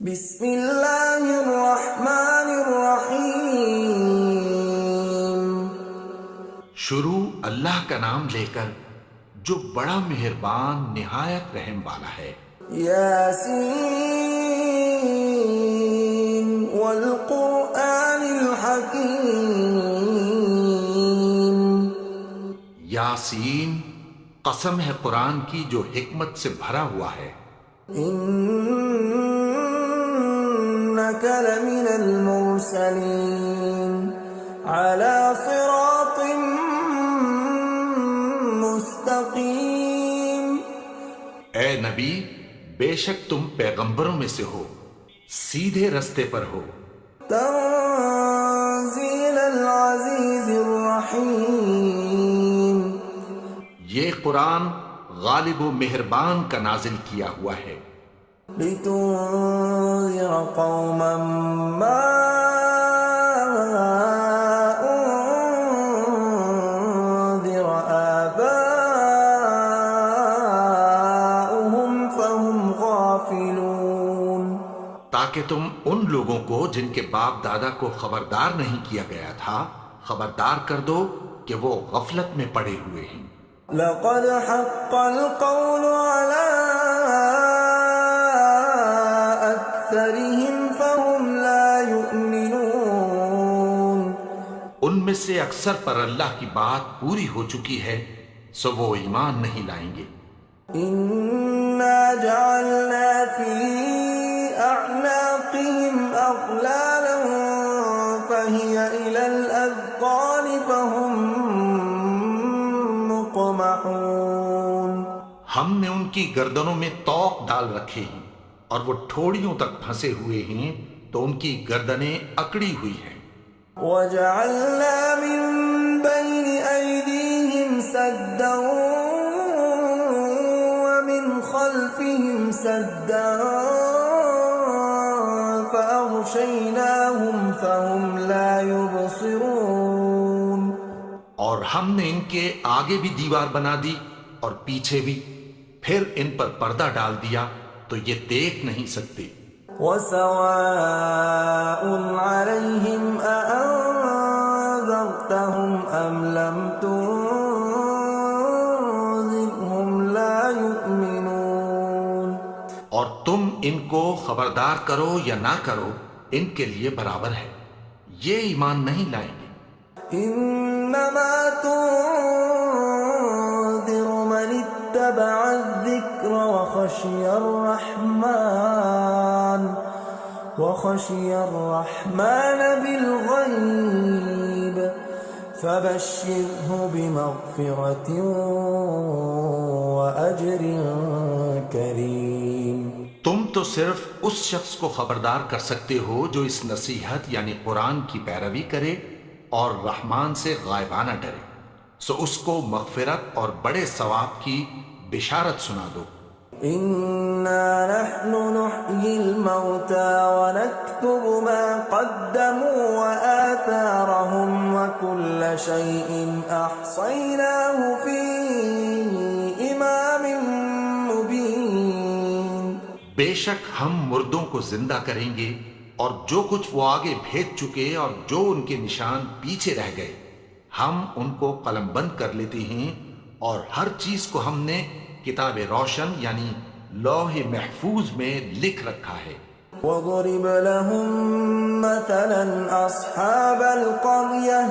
بسم اللہ الرحمن الرحیم۔ شروع اللہ کا نام لے کر جو بڑا مہربان نہایت رحم والا ہے۔ یاسین والقرآن الحکیم۔ یاسین، قسم ہے قرآن کی جو حکمت سے بھرا ہوا ہے۔ انک لمن المرسلین علی صراط مستقیم۔ اے نبی، بے شک تم پیغمبروں میں سے ہو، سیدھے رستے پر ہو۔ تنزیل العزیز الرحیم۔ یہ قرآن غالب و مہربان کا نازل کیا ہوا ہے۔ لتنذر قوما ما انذر آباؤهم فهم غافلون۔ تاکہ تم ان لوگوں کو جن کے باپ دادا کو خبردار نہیں کیا گیا تھا خبردار کر دو کہ وہ غفلت میں پڑے ہوئے ہیں۔ لقد حق القول على أكثرهم فهم لا يؤمنون۔ ان میں سے اکثر پر اللہ کی بات پوری ہو چکی ہے، سو وہ ایمان نہیں لائیں گے۔ إنا جعلنا في أعناقهم أغلالا فهي إلى الأذقان فهم مقمحون۔ ہم نے ان کی گردنوں میں طوق ڈال رکھے ہیں اور وہ ٹھوڑیوں تک پھنسے ہوئے ہیں تو ان کی گردنیں اکڑی ہوئی ہیں۔ وجعلنا من بين أيديهم سدا ومن خلفهم سدا فأغشيناهم فهم لا يبصرون۔ اور ہم نے ان کے آگے بھی دیوار بنا دی اور پیچھے بھی، پھر ان پر پردہ ڈال دیا تو یہ دیکھ نہیں سکتے۔ وسواء عليهم أأنذرتهم أم لم تنذرهم لا يؤمنون۔ اور تم ان کو خبردار کرو یا نہ کرو، ان کے لیے برابر ہے، یہ ایمان نہیں لائیں گے۔ انما تنذر من اتبع الذکر وخشی الرحمن بالغیب فبشره بمغفرة وأجر کریم۔ تم تو صرف اس شخص کو خبردار کر سکتے ہو جو اس نصیحت یعنی قرآن کی پیروی کرے اور رحمان سے غائبانہ ڈرے، سو اس کو مغفرت اور بڑے ثواب کی بشارت سنا دو۔ انا نحن نحيي الموتى ونكتب ما قدموا وآثارهم وكل شيء احصيناه في امام مبين۔ بے شک ہم مردوں کو زندہ کریں گے اور جو کچھ وہ آگے بھیج چکے اور جو ان کے نشان پیچھے رہ گئے ہم ان کو قلم بند کر لیتے ہیں، اور ہر چیز کو ہم نے کتاب روشن یعنی لوح محفوظ میں لکھ رکھا ہے۔ وَضُرِبَ لَهُم مَّثَلًا أَصْحَابَ الْقَرْيَةِ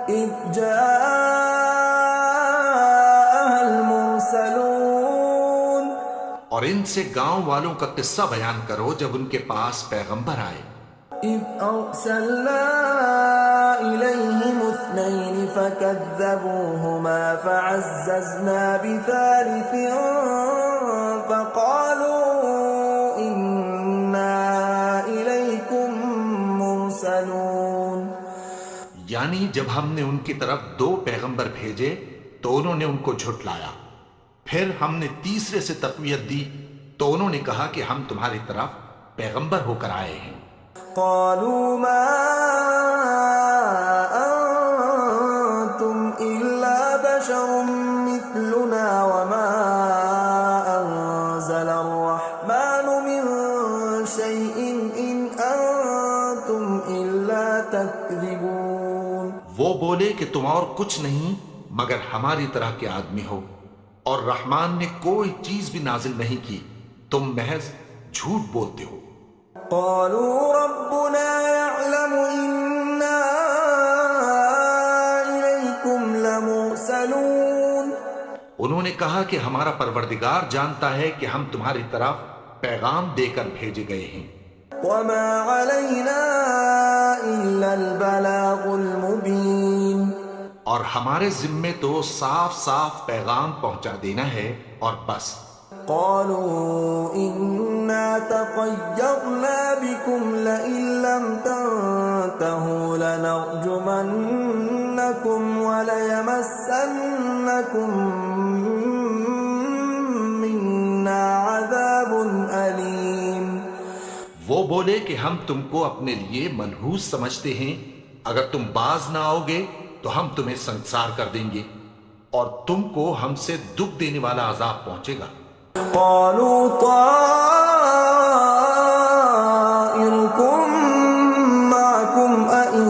إِذْ جَاءَهَا الْمُرْسَلُونَ۔ اور ان سے گاؤں والوں کا قصہ بیان کرو جب ان کے پاس پیغمبر آئے۔ إِذْ أَرْسَلْنَا إِلَيْهِمُ اثْنَيْنِ فَكَذَّبُوهُمَا فَعَزَّزْنَا بِثَالِثٍ فَقَالُوا إِنَّا إِلَيْكُمْ مُرْسَلُونَ۔ یعنی جب ہم نے ان کی طرف 2 پیغمبر بھیجے تو انہوں نے ان کو جھٹلایا، پھر ہم نے تیسرے سے تقویت دی تو انہوں نے کہا کہ ہم تمہاری طرف پیغمبر ہو کر آئے ہیں۔ قالوا ما أنتم إلا بشر مثلنا وما أنزل الرحمن من شيء شيء إن أنتم إلا تكذبون. وہ بولے کہ تم اور کچھ نہیں مگر ہماری طرح کے آدمی ہو، اور رحمان نے کوئی چیز بھی نازل نہیں کی، تم محض جھوٹ بولتے ہو. قالوا ربنا يعلم إنا إليكم لمرسلون. انہوں نے کہا کہ ہمارا پروردگار جانتا ہے کہ ہم تمہاری طرف پیغام دے کر بھیجے گئے ہیں. وما علينا إلا البلاغ المبين. اور ہمارے ذمے تو صاف صاف پیغام پہنچا دینا ہے اور بس. قالوا إنا تطيرنا بكم لئن لم تنتهوا لنرجمنكم وليمسنكم منا عذاب أليم. وہ بولے کہ ہم تم کو اپنے لیے منحوس سمجھتے ہیں، اگر تم باز نہ آؤ گے تو ہم تمہیں سنسار کر دیں گے اور تم کو ہم سے دکھ دینے والا عذاب پہنچے گا. قالوا طائركم معكم أئن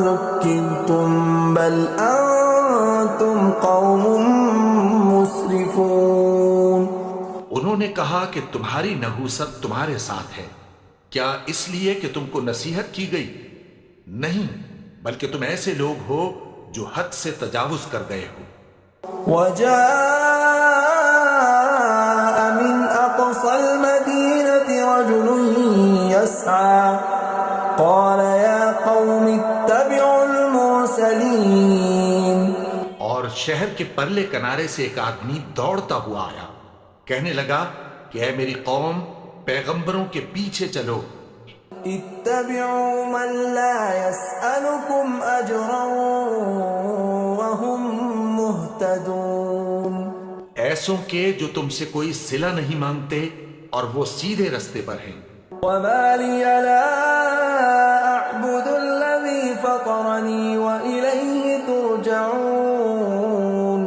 ذكرتم بل أنتم قوم مسرفون. انہوں نے کہا کہ تمہاری نحوست تمہارے ساتھ ہے، کیا اس لیے کہ تم کو نصیحت کی گئی؟ نہیں، بلکہ تم ایسے لوگ ہو جو حد سے تجاوز کر گئے ہو. وجاء من أقصى المدينة رجل يسعى قال يا قوم اتبعوا المرسلين. اور شہر کے پرلے کنارے سے ایک آدمی دوڑتا ہوا آیا، کہنے لگا کہ اے میری قوم، پیغمبروں کے پیچھے چلو. اتبعوا من لا يسألكم أجرا وهم مهتدون. ایسوں کے جو تم سے کوئی صلہ نہیں مانگتے اور وہ سیدھے رستے پر ہیں. وما لي لا أعبد الذي فطرني وإليه ترجعون.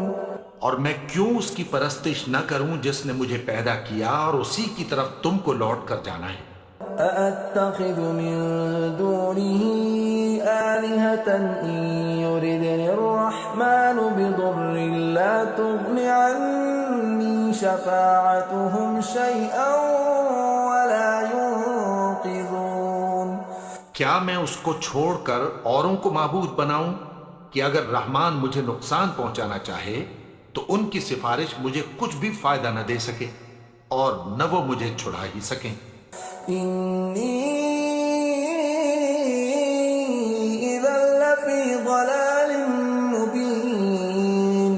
اور میں کیوں اس کی پرستش نہ کروں جس نے مجھے پیدا کیا اور اسی کی طرف تم کو لوٹ کر جانا ہے. أأتخذ من دونه آلهة إن يردني الرحمن بضر لا تغن عني شفاعتهم شيئا ولا ينقذون. کیا میں اس کو چھوڑ کر اوروں کو معبود بناؤں کہ اگر رحمان مجھے نقصان پہنچانا چاہے تو ان کی سفارش مجھے کچھ بھی فائدہ نہ دے سکے اور نہ وہ مجھے چھڑا ہی سکیں. إني إذا لفي ضلال مبين.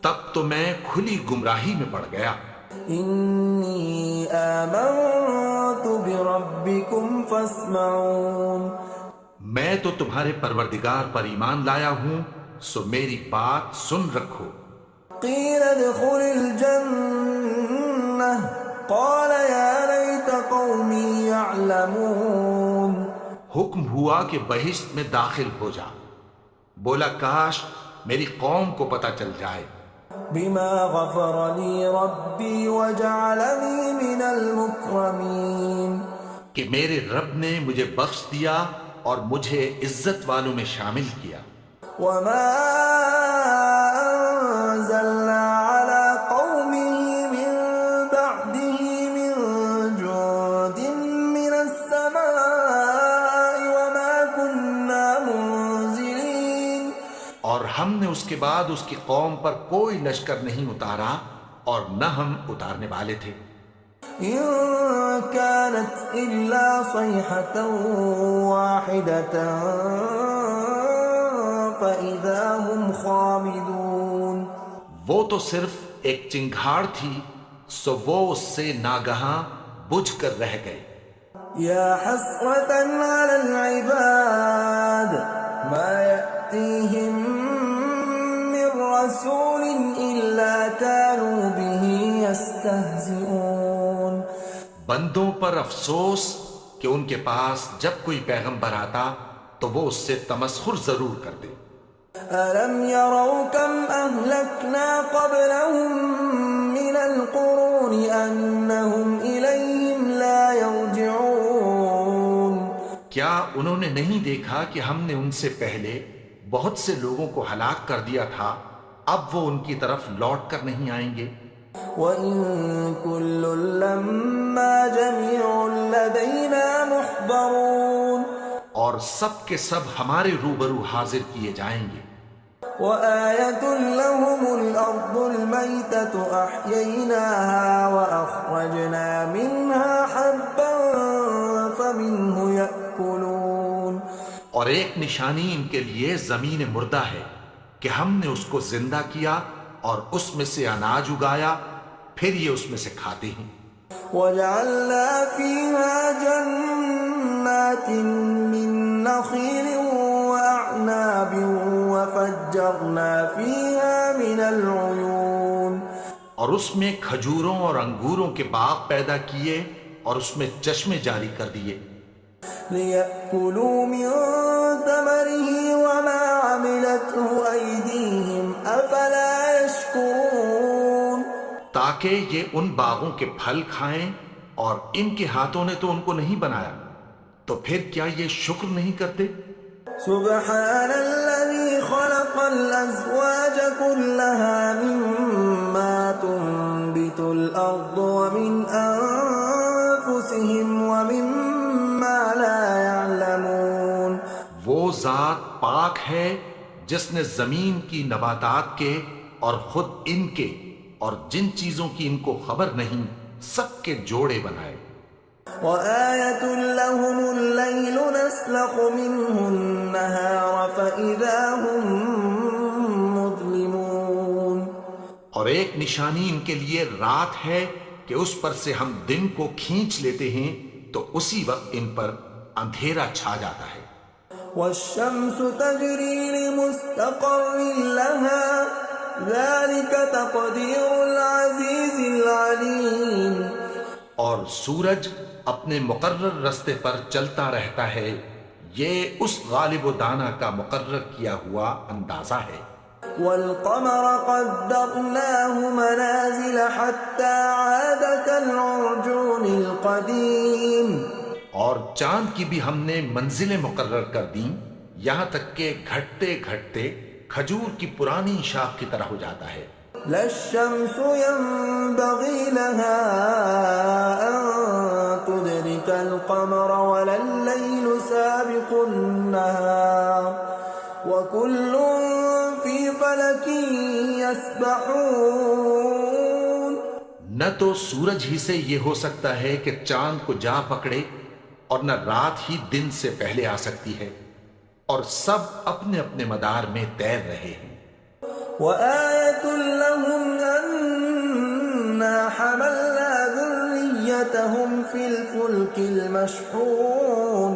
تب تو میں کھلی گمراہی میں پڑ گیا. إني آمنت بربكم فاسمعون. میں تو تمہارے پروردگار پر ایمان لایا ہوں، سو میری بات سن رکھو. قيل ادخل الجنة قال يا ليت قومي يعلمون. حکم ہوا کہ بہشت میں داخل ہو جا. بولا کاش میری قوم کو پتہ چل جائے. بما غفر لي ربي وجعلني من المكرمين. کہ میرے رب نے مجھے بخش دیا اور مجھے عزت والوں میں شامل کیا. وما أنزلنا على قومه من بعده من جند من السماء وما كنا منزلين. اور ہم نے اس کے بعد اس کی قوم پر کوئی لشکر نہیں اتارا اور نہ ہم اتارنے والے تھے. إن كانت إلا صيحة واحدة فإذا هم خامدون. وہ تو صرف ایک چنگھاڑ تھی، سو وہ اس سے ناگہاں بجھ کر رہ گئے. يا حسرة على العباد ما يأتيهم من رسول إلا كانوا به يستهزئون. بندوں پر افسوس کہ ان کے پاس جب کوئی پیغمبر آتا تو وہ اس سے تمسخر ضرور کر دے. ألم يروا كم أهلكنا قبلهم من القرون أنهم إليهم لا يرجعون کیا انہوں نے نہیں دیکھا کہ ہم نے ان سے پہلے بہت سے لوگوں کو ہلاک کر دیا تھا، اب وہ ان کی طرف لوٹ کر نہیں آئیں گے؟ وَإِن كُلٌّ لَّمَّا جَمِيعٌ لَّدَيْنَا مُحْضَرُونَ اور سب کے سب ہمارے روبرو حاضر کیے جائیں گے۔ وَآيَةٌ لَّهُمُ الْأَرْضُ الْمَيْتَةُ أَحْيَيْنَاهَا وَأَخْرَجْنَا مِنْهَا حَبًّا فَمِنْهُ يَأْكُلُونَ اور ایک نشانی ان کے لیے زمین مردہ ہے کہ ہم نے اس کو زندہ کیا اور اس میں سے اناج اگایا، پھر یہ اس میں سے کھاتے ہیں۔ وَجَعَلْنَا فِيهَا جَنَّاتٍ مِّن نَّخِيلٍ وَأَعْنَابٍ وَفَجَّرْنَا فِيهَا مِنَ الْعُيُونِ اور اس میں کھجوروں اور انگوروں کے باغ پیدا کیے اور اس میں چشمے جاری کر دیے، لِيَأْكُلُوا مِن ثَمَرِهِ وَمَا عَمِلَتْهُ أَيْدِيهِمْ أَفَلَا يَشْكُرُونَ تاکہ یہ ان باغوں کے پھل کھائیں، اور ان کے ہاتھوں نے تو ان کو نہیں بنایا، تو پھر کیا یہ شکر نہیں کرتے؟ سبحان الذي خلق الأزواج كلها مما تنبت الأرض ومن أنفسهم ومما لا يعلمون وہ ذات پاک ہے جس نے زمین کی نباتات کے اور خود ان کے اور جن چیزوں کی ان کو خبر نہیں سب کے جوڑے بنائے۔ وآية لهم الليل نسلخ منه النهار فإذا هم مظلمون اور ایک نشانی ان کے لیے رات ہے کہ اس پر سے ہم دن کو کھینچ لیتے ہیں تو اسی وقت ان پر اندھیرا چھا جاتا ہے۔ والشمس تجري لمستقر لها ذلك تقدير العزيز العليم اور سورج اپنے مقرر رستے پر چلتا رہتا ہے، یہ اس غالب و دانا کا مقرر کیا ہوا اندازہ ہے۔ والقمر قدرناه منازل حتى عاد كالعرجون القديم اور چاند کی بھی ہم نے منزلیں مقرر کر دیں، یہاں تک کہ گھٹتے گھٹتے کھجور کی پرانی شاخ کی طرح ہو جاتا ہے۔ لا الشمس ينبغي لها أن تدرك القمر ولا الليل سابق النهار وكل في فلك يسبحون نہ تو سورج ہی سے یہ ہو سکتا ہے کہ چاند کو جا پکڑے، اور نہ رات ہی دن سے پہلے آ سکتی ہے، اور سب اپنے اپنے مدار میں تیر رہے ہیں۔ وآية لهم أنا حملنا ذريتهم في الفلك المشحون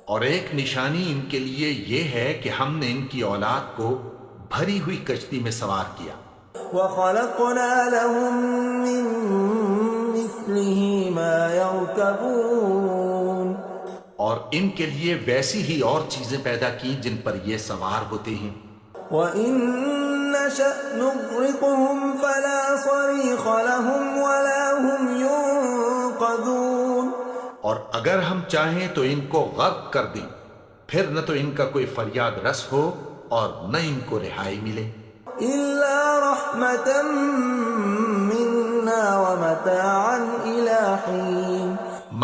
اور ایک نشانی ان کے لیے یہ ہے کہ ہم نے ان کی اولاد کو بھری ہوئی کشتی میں سوار کیا، وخلقنا لهم من مثله ما يركبون اور ان کے لیے ویسی ہی اور چیزیں پیدا کی جن پر یہ سوار ہوتے ہیں۔ وَإِن نَّشَأْ نُغْرِقْهُمْ فَلَا صَرِيخَ لَهُمْ وَلَا هُمْ يُنقَذُونَ اور اگر ہم چاہیں تو ان کو غرق کر دیں، پھر نہ تو ان کا کوئی فریاد رس ہو اور نہ ان کو رہائی ملے۔ إِلَّا رَحْمَةً مِّنَّا وَمَتَاعًا إِلَىٰ حِينٍ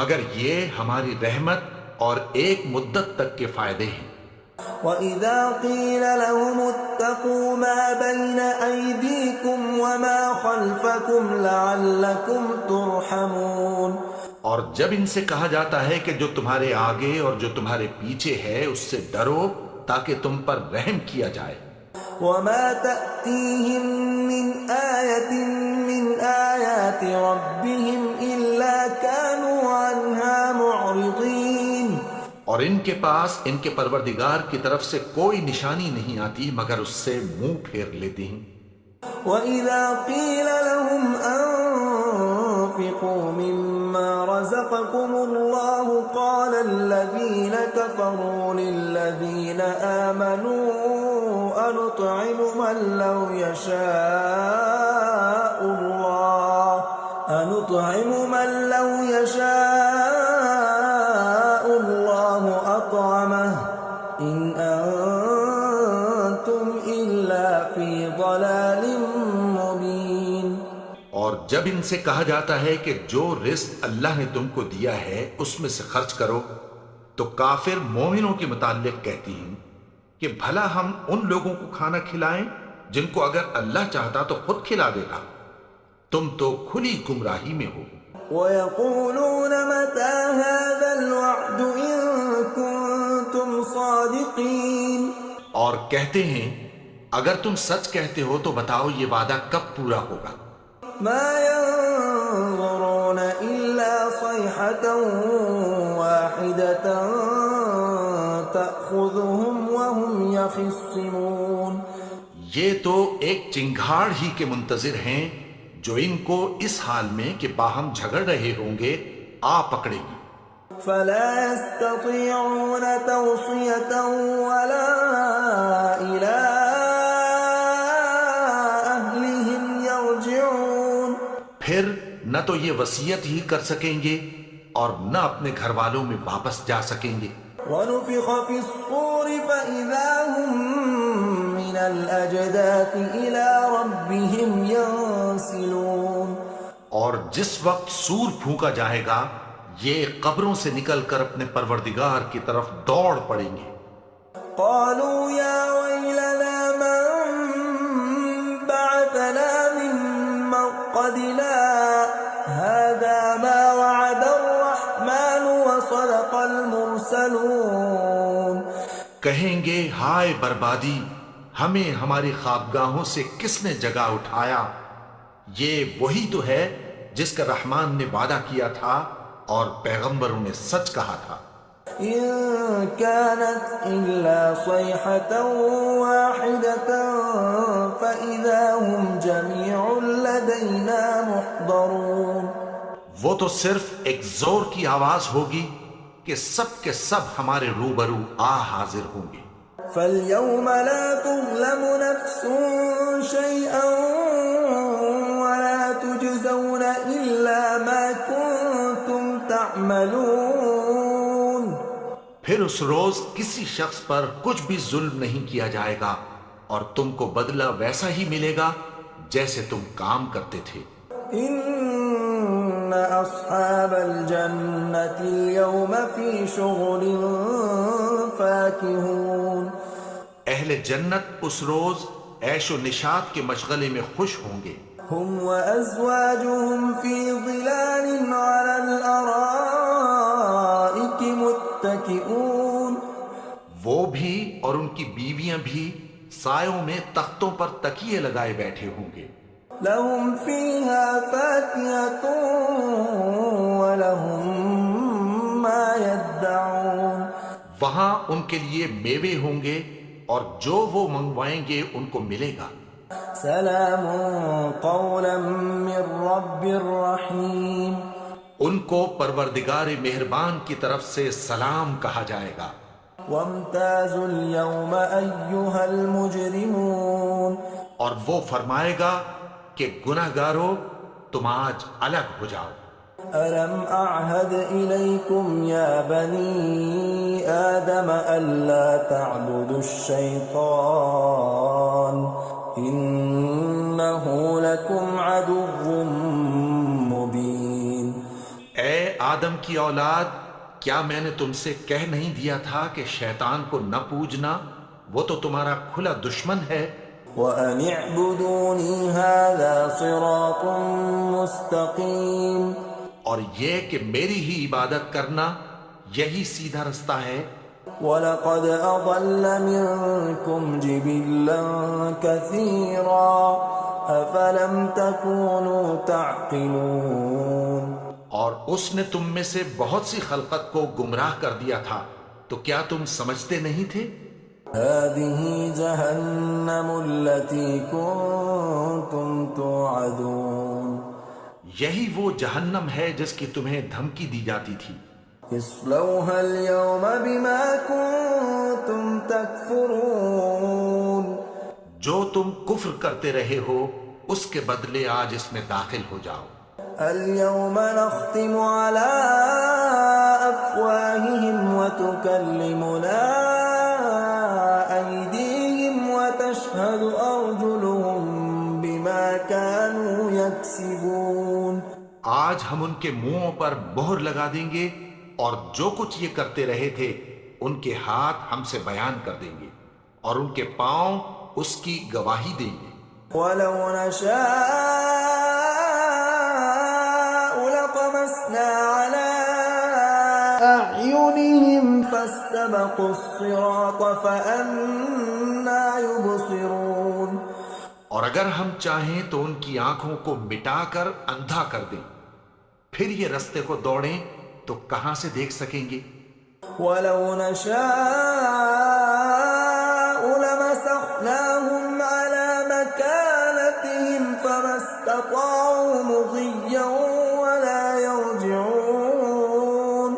مگر یہ ہماری رحمت اور ایک مدت تک کے فائدے ہیں۔ وَإِذَا قِيلَ لَهُمُ اتَّقُوا مَا بَيْنَ أَيْدِيكُمْ وَمَا خَلْفَكُمْ لَعَلَّكُمْ تُرْحَمُونَ اور جب ان سے کہا جاتا ہے کہ جو تمہارے آگے اور جو تمہارے پیچھے ہے اس سے ڈرو تاکہ تم پر رحم کیا جائے۔ وَمَا تَأْتِيهِم مِّنْ آيَةٍ مِّنْ آيَاتِ رَبِّهِمْ إِلَّا كَانُوا عَنْهَا مُعْرِضِينَ اور ان کے پاس ان کے پروردگار کی طرف سے کوئی نشانی نہیں آتی مگر اس سے منہ پھیر لیتے ہیں۔ وَإِذَا قِيلَ لَهُمْ أَنفِقُوا مِمَّا رَزَقَكُمُ اللَّهُ قَالَ الَّذِينَ كَفَرُوا لِلَّذِينَ آمَنُوا أَنُطْعِمُ مَن لَّوْ يَشَاءُ اللَّهُ جب ان سے کہا جاتا ہے کہ جو رزق اللہ نے تم کو دیا ہے اس میں سے خرچ کرو، تو کافر مومنوں کے متعلق کہتی ہیں کہ بھلا ہم ان لوگوں کو کھانا کھلائیں جن کو اگر اللہ چاہتا تو خود کھلا دیتا، تم تو کھلی گمراہی میں ہو۔ وَيَقُولُونَ مَتَى هَذَا الْوَعْدُ إِن كُنتُمْ صَادِقِينَ، اور کہتے ہیں اگر تم سچ کہتے ہو تو بتاؤ یہ وعدہ کب پورا ہوگا۔ مَا يَنظُرُونَ إِلَّا صَيْحَةً وَاحِدَةً تَأْخُذُهُمْ وَهُمْ يَخِصِّمُونَ، یہ تو ایک چنگھاڑ ہی کے منتظر ہیں جو ان کو اس حال میں کہ باہم جھگڑ رہے ہوں گے آ پکڑے گی۔ فَلَا يَسْتَطِيعُونَ تَوْصِيَةً وَلَا إِلَىٰ أَهْلِهِمْ يَرْجِعُونَ، پھر نہ تو یہ وصیت ہی کر سکیں گے اور نہ اپنے گھر والوں میں واپس جا سکیں گے۔ وَنُفِخَ فِي الصُّورِ فَإِذَا هُم مِّنَ الْأَجْدَاثِ إِلَىٰ رَبِّهِمْ يَنسِلُونَ، اور جس وقت سور پھونکا جائے گا یہ قبروں سے نکل کر اپنے پروردگار کی طرف دوڑ پڑیں گے۔ قَالُوا يَا وَيْلَنَا مَن بَعَثَنَا مِن مَّرْقَدِنَا هَٰذَا مَا وَعَدَ الرَّحْمَٰنُ وَصَدَقَ الْمُرْسَلُونَ، کہیں گے ہائے بربادی، ہمیں ہماری خوابگاہوں سے کس نے جگا اٹھایا؟ یہ وہی تو ہے جس کا رحمان نے وعدہ کیا تھا اور پیغمبروں نے سچ کہا تھا۔ إِن كَانَتْ إِلَّا صَيْحَةً وَاحِدَةً فَإِذَا هُمْ جَمِيعٌ لَدَيْنَا مُحْضَرُونَ، وہ تو صرف ایک زور کی آواز ہوگی کہ سب کے سب ہمارے روبرو آ حاضر ہوں گے۔ فَالْيَوْمَ لَا تُظْلَمُ نَفْسٌ شَيْئًا وَلَا تُجْزَوْنَ إِلَّا مَا كُنتُمْ تَعْمَلُونَ، پھر اس روز کسی شخص پر کچھ بھی ظلم نہیں کیا جائے گا اور تم کو بدلہ ویسا ہی ملے گا جیسے تم کام کرتے تھے۔ إِنَّ أَصْحَابَ الْجَنَّةِ الْيَوْمَ فِي شُغُلٍ فَاكِهُونَ، اہل جنت اس روز عیش و نشاط کے مشغلے میں خوش ہوں گے۔ هُمْ وَأَزْوَاجُهُمْ فِي ظِلَالٍ عَلَى الْأَرَائِكِ مُتَّكِئُونَ، وہ بھی اور ان کی بیویاں بھی سایوں میں تختوں پر تکیے لگائے بیٹھے ہوں گے۔ لَهُمْ فِيهَا فَاكِهَةٌ وَلَهُم مَّا يَدَّعُونَ، وہاں ان کے لیے میوے ہوں گے اور جو وہ منگوائیں گے ان کو ملے گا۔ سَلَامٌ قَوْلًا مِّن رَّبٍّ رَّحِيمٍ، ان کو پروردگار مہربان کی طرف سے سلام کہا جائے گا۔ وَامْتَازُوا الْيَوْمَ أَيُّهَا الْمُجْرِمُونَ، اور وہ فرمائے گا کہ گناہگارو تم آج الگ ہو جاؤ۔ أَلَمْ أَعْهَدْ إِلَيْكُمْ يَا بَنِي آدَمَ أَلَّا تَعْبُدُوا الشَّيْطَانَ إِنَّهُ لَكُمْ عَدُوٌّ مُّبِينٌ، اے آدم کی اولاد، کیا میں نے تم سے کہہ نہیں دیا تھا کہ شیطان کو نہ پوجنا، وہ تو تمہارا کھلا دشمن ہے۔ وَأَنِ اعْبُدُونِي هَٰذَا صِرَاطٌ مُّسْتَقِيمٌ، اور یہ کہ میری ہی عبادت کرنا یہی سیدھا رستہ ہے۔ وَلَقَدْ أَضَلَّ مِنكُمْ جِبِلًّا كَثِيرًا أَفَلَمْ تَكُونُوا تَعْقِلُونَ، اور اس نے تم میں سے بہت سی خلقت کو گمراہ کر دیا تھا، تو کیا تم سمجھتے نہیں تھے؟ هَٰذِهِ جَهَنَّمُ الَّتِي كُنتُمْ تُوعَدُونَ، یہی وہ جہنم ہے جس کی تمہیں دھمکی دی جاتی تھی۔ اصْلَوْهَا الْيَوْمَ بِمَا كُنتُمْ تَكْفُرُونَ، جو تم کفر کرتے رہے ہو اس کے بدلے آج اس میں داخل ہو جاؤ۔ الْيَوْمَ نَخْتِمُ عَلَىٰ أَفْوَاهِهِمْ وَتُكَلِّمُنَا أَيْدِيهِمْ وَتَشْهَدُ أَرْجُلُهُم بِمَا كَانُوا يَكْسِبُونَ، ہم ان کے منہوں پر مہر لگا دیں گے اور جو کچھ یہ کرتے رہے تھے ان کے ہاتھ ہم سے بیان کر دیں گے اور ان کے پاؤں اس کی گواہی دیں گے۔ وَلَوْ نَشَاءُ لَطَمَسْنَا عَلَىٰ أَعْيُنِهِمْ فَاسْتَبَقُوا الصِّرَاطَ فَأَنَّىٰ يُبْصِرُونَ۔ اور اگر ہم چاہیں تو ان کی آنکھوں کو مٹا کر اندھا کر دیں، پھر یہ رستے کو دوڑیں تو کہاں سے دیکھ سکیں گے؟ وَلَوْ نَشَاءُ لَمَسَخْنَاهُمْ عَلَىٰ مَكَانَتِهِمْ فَمَا اسْتَطَاعُوا مُضِيًّا وَلَا يَرْجِعُونَ۔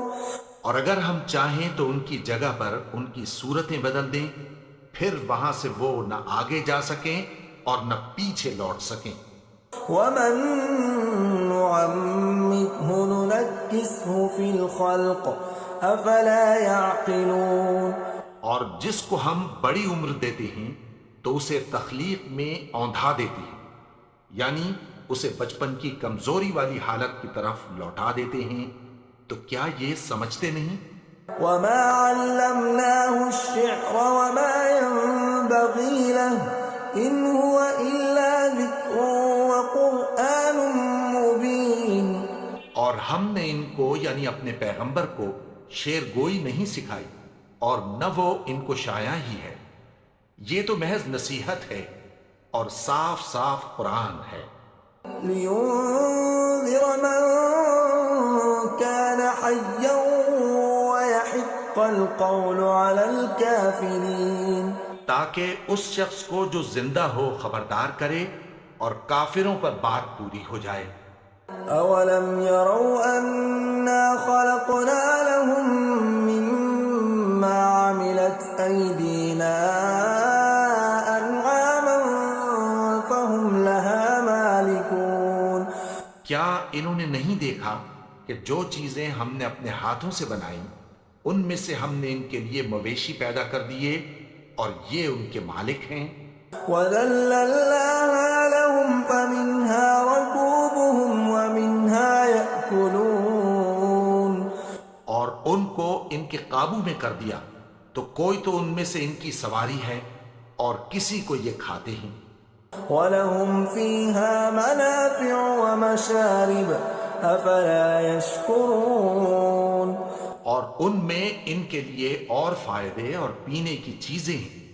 اور اگر ہم چاہیں تو ان کی جگہ پر ان کی صورتیں بدل دیں، پھر وہاں سے وہ نہ آگے جا سکیں اور نہ پیچھے لوٹ سکیں۔ وَمَن نُّعَمِّرْهُ نُنَكِّسْهُ فِي الْخَلْقِ أَفَلَا يَعْقِلُونَ۔ اور جس کو ہم بڑی عمر دیتے ہیں تو اسے تخلیق میں اوندھا دیتے ہیں، یعنی اسے بچپن کی کمزوری والی حالت کی طرف لوٹا دیتے ہیں، تو کیا یہ سمجھتے نہیں؟ وَمَا عَلَّمْنَاهُ الشِّعْرَ وَمَا يَنبَغِي لَهُ إِنْ هُوَ إِلَّا ذِكْرٌ وَقُرْآنٌ مُّبِينٌ۔ اور ہم نے ان کو یعنی اپنے پیغمبر کو شعر گوئی نہیں سکھائی اور نہ وہ ان کو شایع ہی ہے، یہ تو محض نصیحت ہے اور صاف صاف قرآن ہے۔ لِيُنذِرَ مَن كَانَ حَيًّا وَيَحِقَّ الْقَوْلُ عَلَى الْكَافِرِينَ۔ تاکہ اس شخص کو جو زندہ ہو خبردار کرے اور کافروں پر بات پوری ہو جائے۔ أَوَلَمْ يَرَوْا أَنَّا خَلَقْنَا لَهُم مِّمَّا عَمِلَتْ أَيْدِينَا أَنْعَامًا فَهُمْ لَهَا مَالِكُونَ۔ کیا انہوں نے نہیں دیکھا کہ جو چیزیں ہم نے اپنے ہاتھوں سے بنائیں ان میں سے ہم نے ان کے لیے مویشی پیدا کر دیے اور یہ ان کے مالک ہیں۔ وَذَلَّلْنَاهَا لَهُمْ فَمِنْهَا رَكُوبُهُمْ وَمِنْهَا يَأْكُلُونَ۔ اور ان کو ان کے قابو میں کر دیا تو کوئی تو ان میں سے ان کی سواری ہے اور کسی کو یہ کھاتے ہیں۔ وَلَهُمْ فِيهَا مَنَافِعُ وَمَشَارِبُ أَفَلَا يَشْكُرُونَ۔ اور ان میں ان کے لیے اور فائدے اور پینے کی چیزیں ہیں،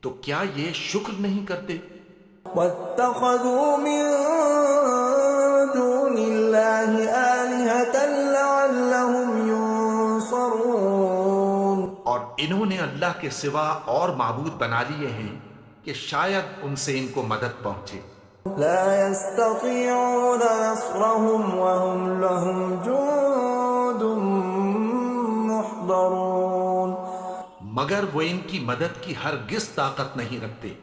تو کیا یہ شکر نہیں کرتے؟ وَاتَّخَذُوا مِن دُونِ اللَّهِ آلِهَةً لَّعَلَّهُمْ يُنصَرُونَ۔ اور انہوں نے اللہ کے سوا اور معبود بنا لیے ہیں کہ شاید ان سے ان کو مدد پہنچے۔ لَا يَسْتَطِيعُونَ نَصْرَهُمْ وَهُمْ لَهُمْ جُندٌ محضرون۔ مگر وہ ان کی مدد کی ہرگز طاقت نہیں رکھتے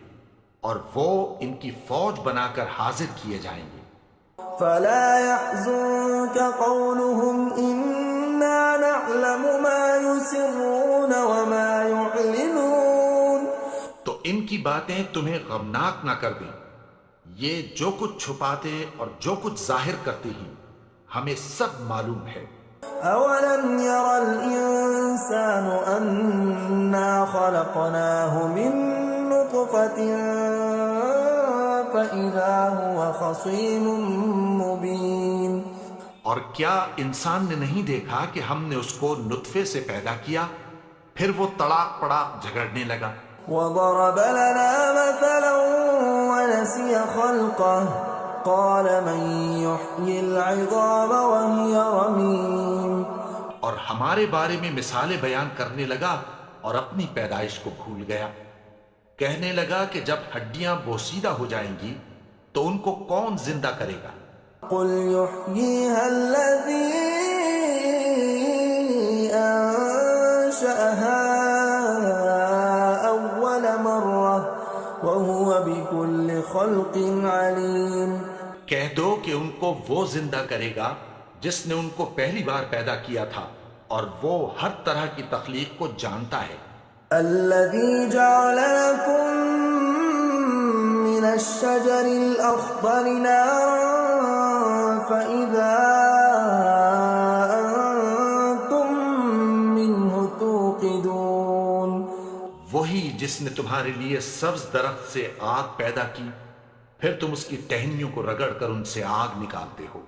اور وہ ان کی فوج بنا کر حاضر کیے جائیں گے۔ فَلَا يَحْزُنكَ قَوْلُهُمْ إِنَّا نَعْلَمُ مَا يُسِرُّونَ وَمَا يُعْلِنُونَ۔ تو ان کی باتیں تمہیں غمناک نہ کر دیں، یہ جو کچھ چھپاتے اور جو کچھ ظاہر کرتے ہیں ہمیں سب معلوم ہے۔ أَوَلَمْ يَرَ الْإِنسَانُ أَنَّا خَلَقْنَاهُ مِن نُّطْفَةٍ فَإِذَا هُوَ خَصِيمٌ مُّبِينٌ۔ اور کیا انسان نے نہیں دیکھا کہ ہم نے اس کو نطفے سے پیدا کیا، پھر وہ تڑاک پڑاک جھگڑنے لگا۔ وَضَرَبَ لَنَا مَثَلًا وَنَسِيَ خَلْقَهُ قَالَ مَن يُحْيِي الْعِظَامَ وَهِيَ رَمِيمٌ۔ اور ہمارے بارے میں مثالیں بیان کرنے لگا اور اپنی پیدائش کو بھول گیا۔ کہنے لگا کہ جب ہڈیاں بوسیدہ ہو جائیں گی تو ان کو کون زندہ کرے گا؟ قُلْ يُحْيِيهَا الَّذِي أَنشَأَهَا أَوَّلَ مَرَّةٍ وَهُوَ بِكُلِّ خَلْقٍ عَلِيمٌ۔ کہہ دو کہ ان کو وہ زندہ کرے گا جس نے ان کو پہلی بار پیدا کیا تھا اور وہ ہر طرح کی تخلیق کو جانتا ہے۔ الَّذِي جَعَلَ لَكُم مِّنَ الشَّجَرِ الْأَخْضَرِ نَارًا فَإِذَا جس نے تمہارے لیے سبز درخت سے آگ پیدا کی پھر تم اس کی ٹہنیوں کو رگڑ کر ان سے آگ نکالتے ہو۔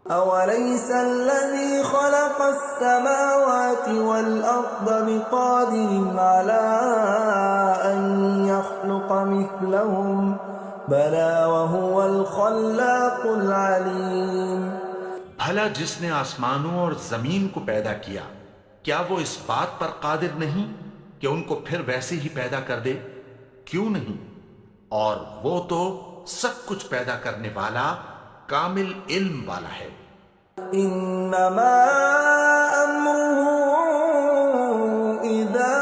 أوليس الذي خلق السماوات والأرض بقادر على أن يخلق مثلهم بلى وهو الخلاق العليم۔ بھلا جس نے آسمانوں اور زمین کو پیدا کیا کیا وہ اس بات پر قادر نہیں کہ ان کو پھر ویسے ہی پیدا کر دے؟ کیوں نہیں؟ اور وہ تو سب کچھ پیدا کرنے والا کامل علم والا ہے۔ انما امره اذا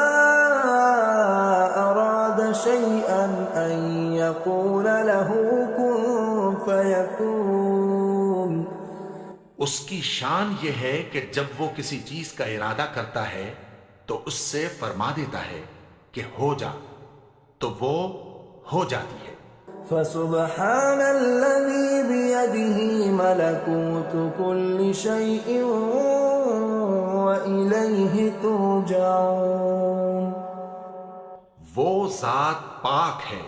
اراد شيئا ان يقول له كن فيكون۔ اس کی شان یہ ہے کہ جب وہ کسی چیز کا ارادہ کرتا ہے تو اس سے فرما دیتا ہے کہ ہو جا، تو وہ ہو جاتی ہے۔ فسبحان الذي بيده ملكوت كل شيء وإليه ترجعون۔ وہ ذات پاک ہے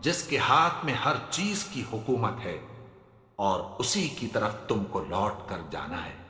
جس کے ہاتھ میں ہر چیز کی حکومت ہے اور اسی کی طرف تم کو لوٹ کر جانا ہے۔